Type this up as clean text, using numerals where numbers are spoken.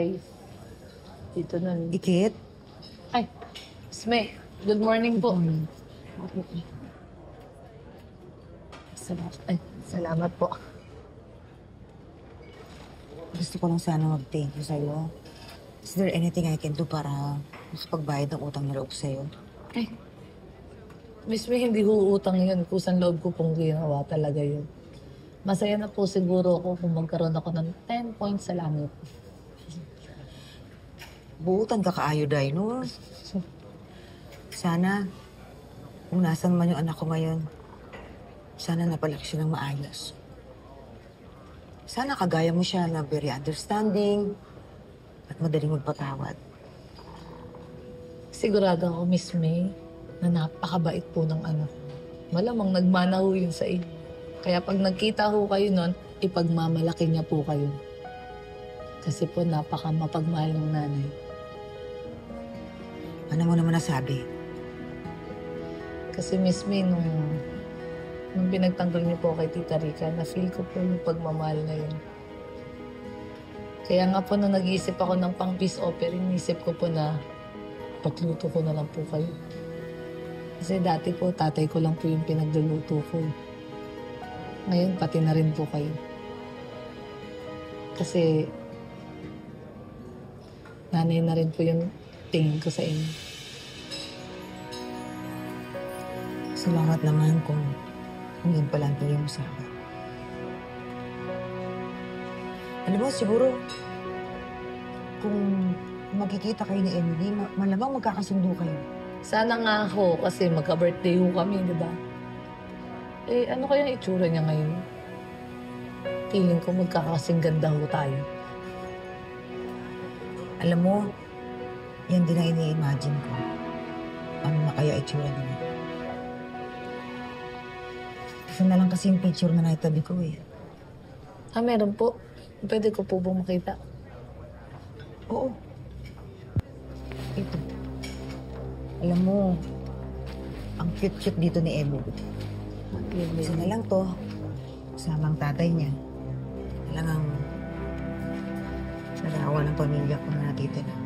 bahay. Dito na. Ikit? Ay, Sme, good morning po. Salamat po. Gusto ko lang sana mag-thank you sa'yo. Is there anything I can do para makapagbayad ng utang na loob sa'yo? Ay, Miss May, hindi ko utang yun. Kusang loob ko pong ginawa talaga yun. Masaya na po siguro ako kung magkaroon ako ng 10 points sa langit. Buutan ka kaayoday, no? Sana, kung nasan man yung anak ko ngayon, sana napalaki siya ng maayos. Sana kagaya mo siya na very understanding at madaling magpatawad. Sigurado ako, Miss May, na napakabait po ng anak. Malamang nagmana ho yun sa inyo. Kaya pag nagkita ho kayo nun, ipagmamalaki niya po kayo. Kasi po napaka mapagmahal ng nanay. Ano mo naman nasabi? Kasi Miss May, nung pinagtanggol niyo po kay Tita Rica, na-feel ko po yung pagmamahal na yun. Kaya nga po nung nag-iisip ako ng pang peace offering, inisip ko po na patluto ko na lang po kayo. Kasi dati po, tatay ko lang po yung pinagluluto ko. Ngayon, pati na rin po kayo. Kasi nanay na rin po yung tingin ko sa inyo. Salamat naman kung yun pala ang tingin mo sa akin. Alam mo, siguro, kung magkikita kayo ni Emily, malamang magkakasundo kayo. Sana nga ho, kasi magka-birthday ho kami, di ba? Eh, ano kaya ang itsura niya ngayon? Feeling ko magkakasing ganda ho tayo. Alam mo, yan din ang ini-imagine ko. Ano na kaya itsura niya. Isa na lang kasi yung picture na naitabi ko eh. Ah, meron po. Pwede ko po bang makita? Oo. Ito. Alam mo, ang cute-cute dito ni Emily. Isa na lang to. Kasama ang tatay niya. Talagang narawa ng pamilya ko na natitira.